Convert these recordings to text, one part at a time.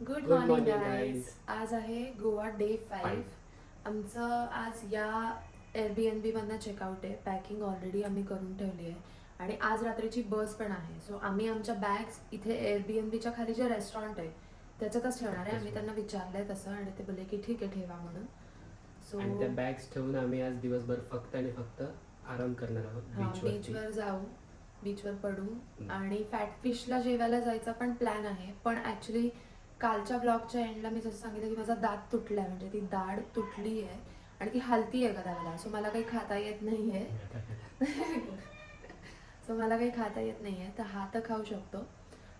Good good morning morning guys. Guys. आज आहे Goa day 5. आमचं आज या एअरबीएनबी मधनं चेकआउट आहे. पॅकिंग ऑलरेडी आम्ही करून ठेवली आहे आणि आज रात्रीची बस पण आहे. सो आम्ही आमच्या बॅग्स इथे एअरबीएनबीच्या खाली जे रेस्टॉरंट आहे त्याच्यातच ठेवणार आहे. आम्ही त्यांना विचारलंय तसं आणि ते बोलले की ठीक आहे ठेवा म्हणून. सो आणि त्या बॅग्स ठेवून आम्ही आज दिवसभर फक्त आणि फक्त आराम करणार आहोत बीचवर जाऊ, बीचवर पडू आणि फॅट फिशला जेवायला जायचा पण प्लॅन आहे. पण ॲक्च्युली कालच्या ब्लॉगच्या एंडला मी जसं सांगितलं की माझा दात तुटला आहे, म्हणजे ती दाढ तुटली आहे आणि ती हलती आहे गदागदा. सो मला काही खाता येत नाही आहे. सो मला काही खाता येत नाही आहे, तर हा तर खाऊ शकतो.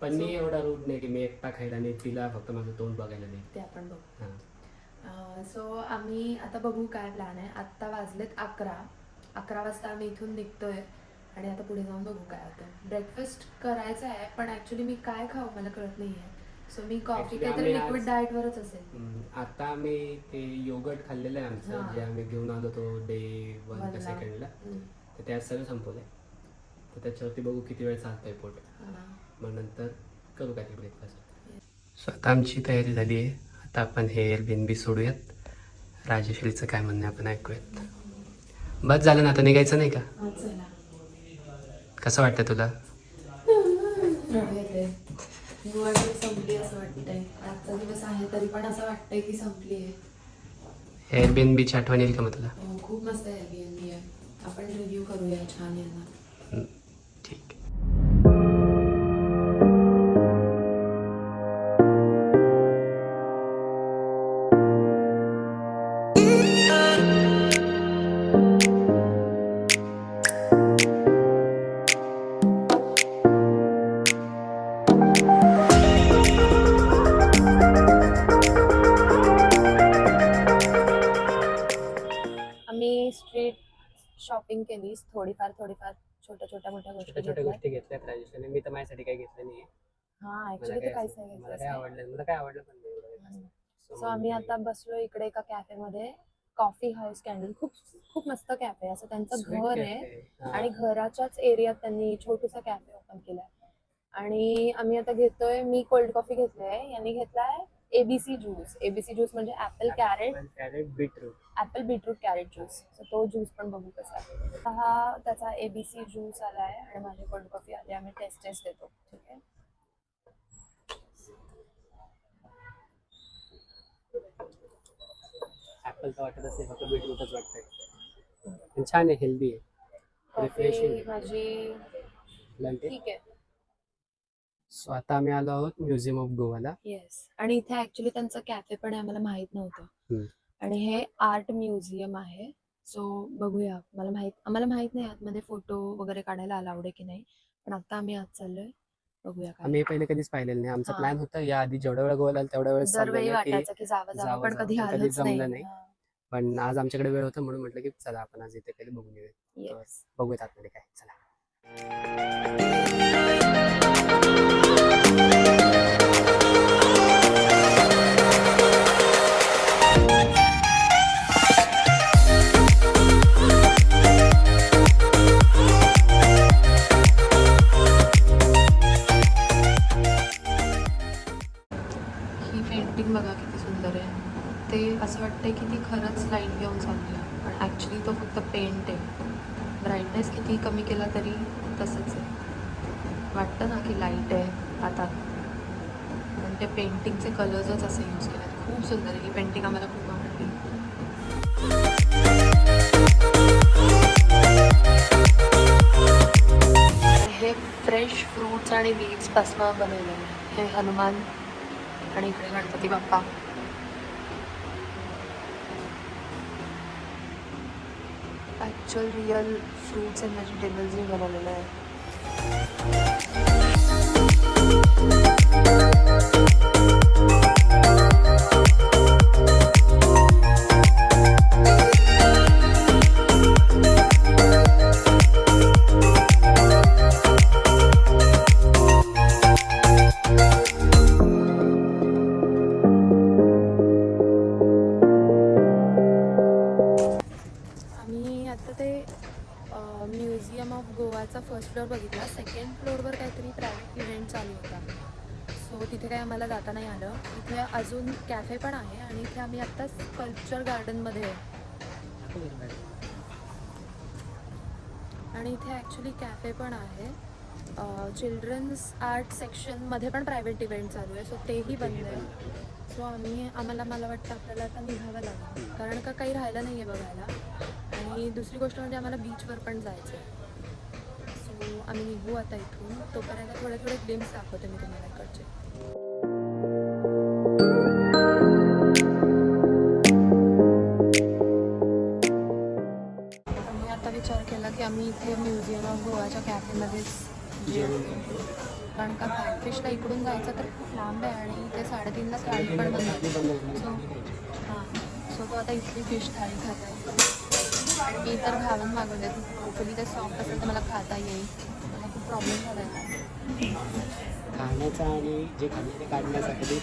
पण मी एवढा रूट नाही की मी एकटा खायला आणि तिला फक्त माझं तोंड बघायला नाही. ते आपण बघू. सो आम्ही आता बघू काय प्लॅन आहे. आत्ता वाजलेत 11 वाजता आम्ही इथून निघतोय आणि आता पुढे जाऊन बघू काय होतं. ब्रेकफास्ट करायचं आहे पण ॲक्च्युली मी काय खाऊ मला कळत नाही आहे. सो मी कॉफी काहीतरी लिक्विड डाएटवरच असेल. आता आम्ही ते योगर्ट खाल्लेलं आहे आमचं, जे आम्ही घेऊन आलो तो डे 1 का सेकंडला, तर ते आज सगळं संपवलं आहे. तर त्याच्यावरती बघू किती वेळ चालतंय पोट, मग नंतर करू काय ते ब्रेकफास्ट. सो आता आमची तयारी झाली आहे. आता आपण हे एअरबीएनबी सोडूयात. राजेश्रीचं काय म्हणणं आपण ऐकूयात. बस झालं ना, आता निघायचं नाही का? कसं वाटतं तुला? संपली असं वाटतंय. आजचा दिवस आहे तरी पण असं वाटतंय की संपली आहे. एअरबीएनबीची आठवण येईल का मग तुला? खूप मस्त एअरबीएनबी आहे. आपण रिव्ह्यू करूया छान यांना. ठीक. आम्ही स्ट्रीट शॉपिंग केली थोडीफार छोट्या मोठ्या गोष्टी घेतल्यात राजेश्रीने. मी तर माझ्यासाठी काही घेतलं नाही. हा ऍक्च्युली ते काहीच नाही मला काय आवडलं पण नाही. सो आम्ही आता बसलो इकडे एका कॅफेमध्ये. कॉफी हाऊस कॅन्डल, खूप मस्त कॅफे. असं त्यांचं घर आहे आणि घराच्याच एरियात त्यांनी छोटूसा कॅफे ओपन केलाय. आणि आम्ही आता घेतोय, मी कोल्ड कॉफी घेतलोय, यांनी घेतलाय एबीसी ज्यूस म्हणजे ऍपल बीटरूट कॅरेट ज्यूस. तो ज्यूस पण बघू कसा आहे. हा त्याचा एबीसी ज्यूस आलाय आणि माझी कोल्ड कॉफी आली. आम्ही टेस्ट देतो. ठीक आहे. ऍपल तर वाटतच नाही, फक्त बीटरूटच वाटतंय. छान आहे, हेल्दी आहे, कॉफी माझी ठीक आहे. सो आता आम्ही आलो आहोत म्युझियम ऑफ गोवाला. येस. आणि इथे ऍक्च्युली त्यांचं कॅफे पण आहे, आम्हाला माहित नव्हतं. आणि हे आर्ट म्युझियम आहे. सो बघूया. आम्हाला माहित नाही आतमध्ये फोटो वगैरे काढायला अलाउड आहे की नाही, पण आता आम्ही आत चाललोय. बघूया काय. आम्ही पहिले कधीच पाहिलेलं नाही. आमचा प्लॅन होता या आधी जेवढ्या वेळा गोवाला तेवढ्या वेळेस दरवेळी वाटायचं की जावं पण कधी जमलं नाही. पण आज आमच्याकडे वेळ होता म्हणून म्हटलं की चला आपण आज इथे काही बघून येऊया. बघूयात आतमध्ये काय. चला. ही पेंटिंग बघा किती सुंदर आहे. ते असं वाटतंय की ती खरंच लाईट घेऊन चालली आहे, पण ॲक्च्युली तो फक्त पेंट आहे. ब्राईटनेस किती कमी केला तरी तसंच आहे. वाटतं ना की लाईट आहे आता, पण ते पेंटिंगचे कलर्सच असे यूज केले. खूप सुंदर आहे ही पेंटिंग, आम्हाला खूप आवडली. हे फ्रेश फ्रूट्स आणि बीट्सपासून बनवलेलं आहे. हे हनुमान आणि इकडे Ganpati Bappa. Actual real fruits and vegetables बनवलेलं आहे. म्युझियम ऑफ गोवाचा फर्स्ट फ्लोअर बघितला. सेकंड फ्लोअरवर काहीतरी प्रायव्हेट इव्हेंट चालू होता. सो तिथे काही आम्हाला जाता नाही आलं. इथे अजून कॅफे पण आहे आणि इथे आम्ही आत्ता स्कल्पचर गार्डनमध्ये आहे आणि इथे ॲक्च्युली कॅफे पण आहे. चिल्ड्रन्स आर्ट सेक्शनमध्ये पण प्रायव्हेट इव्हेंट चालू आहे, सो तेही बंद आहे. सो मला वाटतं आपल्याला आता निघावं लागेल, कारण का काही राहिलं नाही आहे बघायला. आणि दुसरी गोष्ट म्हणजे आम्हाला बीचवर पण जायचं आहे. सो आम्ही निघू आता इथून. तोपर्यंत थोडे ग्लिम्स दाखवते मी तुम्हाला इकडचे. आम्ही आता विचार केला की आम्ही इथे म्युझियम ऑफ गोवाच्या कॅफेमध्येच जेवू, कारण का फॅटफिशला इकडून जायचं तर खूप लांब आहे आणि इथे 3:30ला गाडी पण बंद. सो तो आता इथली फिश थाळी खात आहे आणि मी तर घालून मागवले. होपफुली ते सॉफ्ट असेल तर मला खाता येईल. मला खूप प्रॉब्लेम झाला आहे खाण्याचा आणि जे खाल्लं ते काढण्यासाठी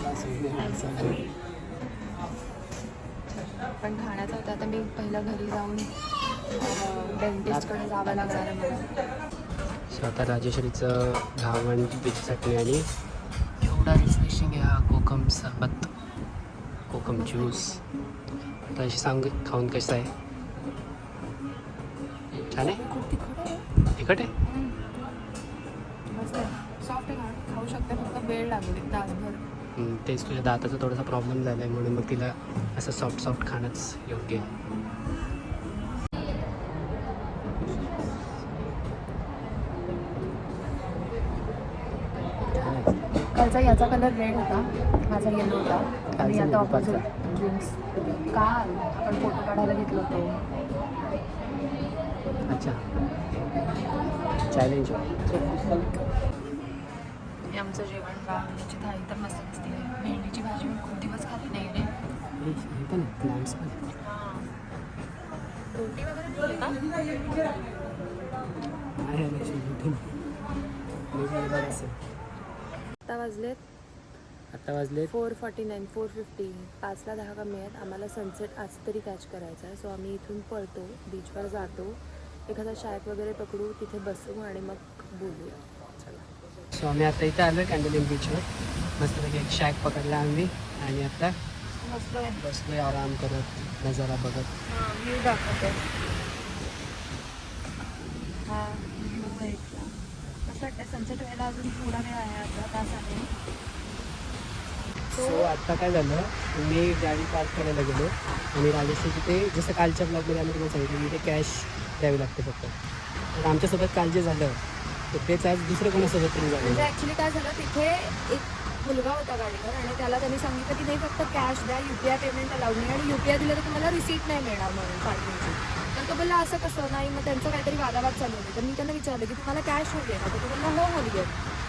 पण खाण्याचं होतं. आता मी पहिलं घरी जाऊन डेंटिस्टकडे जावं लागणार आहे मला. स्वतः राजेश्वरीचं घावण बीच चटणी आणि एवढा रिफ्रेशिंग आहे हा कोकम सरबत, कोकम ज्यूस. आता अशी सांग खाऊन कसं आहे? छान आहे? खूप तिखट आहे. तिखट आहे? मस्त आहे, सॉफ्ट आहे. खाऊ शकते, फक्त वेळ लागेल तासभर. तेच तुझ्या दाताचा थोडासा प्रॉब्लेम झाला आहे म्हणून मग तिला असं सॉफ्ट खाणंच योग्य आहे. कालचा याचा कलर रेड होता, माझा येलो होता. आणि आता ऑपोजिट ड्रिंक्स. काल आपण फोटो काढायला घेतलो होतो. अच्छा, चॅलेंज. हे आमचं जेवण. भेंडीची थाळी तर मस्त दिसते. भेंडीची भाजी मी खूप दिवस खाल्ली नाही रे. हे पण प्लांट्स पण रोटी वगैरे दिली का? आता वाजलेत 4:49, 4:50. 5ला 10 कमी आहेत. आम्हाला सनसेट आज तरी कॅच करायचा आहे. सो आम्ही इथून पळतो, बीचवर जातो, एखादा शॅक वगैरे पकडू, तिथे बसू आणि मग बोलू. चला. सो आम्ही आता इथे आलो कॅन्डलिंग बीचवर. मस्तपैकी एक शॅक पकडला आम्ही आणि आता बसलोय आराम करत, नजारा बघत. व्ह्यू दाखवते. हा व्ह्यू बघितला. असं वाटतं सनसेट व्हायला अजून थोडा वेळ आहे, अर्धा तास आहे. सो आत्ता काय झालं, मी गाडी पार्क करायला गेलो आणि राजेश्री तिथे जसं कालच्या ब्लॉगमध्ये आम्ही तुम्हाला सांगितलं इथे कॅश द्यावी लागते फक्त. तर आमच्यासोबत काल जे झालं तर तेच आज दुसरं कोणासोबत तरी झालं. म्हणजे ॲक्च्युली काय झालं, तिथे एक मुलगा होता गाडीवर आणि त्याला त्यांनी सांगितलं की नाही फक्त कॅश द्या, UPI पेमेंट अलाउड नाही आणि UPI दिलं तर तुम्हाला रिसीट नाही मिळणार म्हणून पार्किंगची. तर तो बोलला असं कसं नाही. मग त्यांचं काहीतरी वादावाद चालू होते. तर मी त्यांना विचारलं की तुम्हाला कॅश हवी आहे का? तर तो बोलला हो हवी आहे.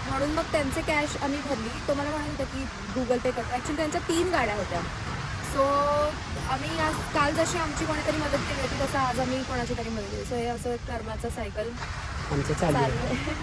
म्हणून मग त्यांचे कॅश आम्ही भरली. तो मला म्हणत होता की गुगल पे करतो. ॲक्च्युली त्यांच्या 3 गाड्या होत्या. सो आम्ही आज काल जशी आमची कोणीतरी मदत केली होती तसं आज आम्ही कोणाची तरी मदत केली. सो हे असं कर्माचं सायकल आमचं चालू आहे.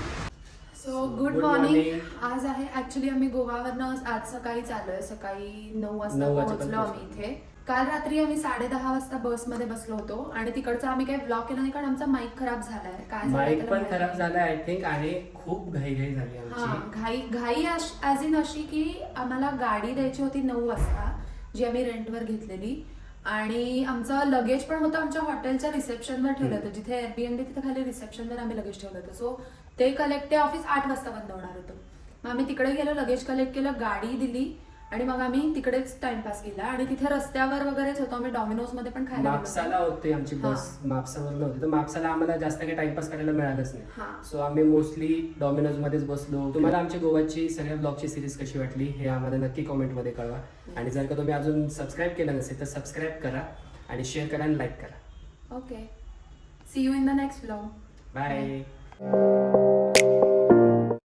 So good morning. आज आहे ॲक्च्युली आम्ही गोवावरनं आज सकाळी चालू आहे. सकाळी 9 वाजता पोहोचलो आम्ही इथे. काल रात्री आम्ही 10:30 वाजता बसमध्ये बसलो होतो आणि तिकडचं आम्ही काही ब्लॉग केला नाही कारण आमचा माईक खराब झालाय. काय माईक पण खराब झाला आय थिंक आणि खूप घाई झाली आमची. घाई ॲज इन अशी की आम्हाला गाडी द्यायची होती 9 वाजता जी आम्ही रेंटवर घेतलेली आणि आमचं लगेज पण होतं आमच्या हॉटेलच्या रिसेप्शनवर ठेवलं होतं. जिथे Airbnb तिथे खाली रिसेप्शनवर आम्ही लगेज ठेवलं होतं. सो ते ऑफिस 8 वाजता बंद होणार होतं. मग आम्ही तिकडे गेलो, लगेज कलेक्ट केलं, गाडी दिली आणि मग आम्ही तिकडेच टाइमपास केला आणि तिथे रस्त्यावर वगैरेच होतो. आम्ही डॉमिनोजमध्ये पण खायला मापसाला होते आमची बस, मापसावर नव्हती तर मापसाला आम्हाला जास्त काही टाइमपास करायला मिळालंच नाही. सो आम्ही मोस्टली डॉमिनोजमध्येच बसलो. तुम्हाला आमची गोवाची सगळ्या ब्लॉगची सिरीज कशी वाटली हे आम्हाला नक्की कॉमेंटमध्ये कळवा. आणि जर का तुम्ही अजून सबस्क्राईब केलं नसेल तर सबस्क्राईब करा आणि शेअर करा आणि लाईक करा. Okay, see you in the next vlog. Bye.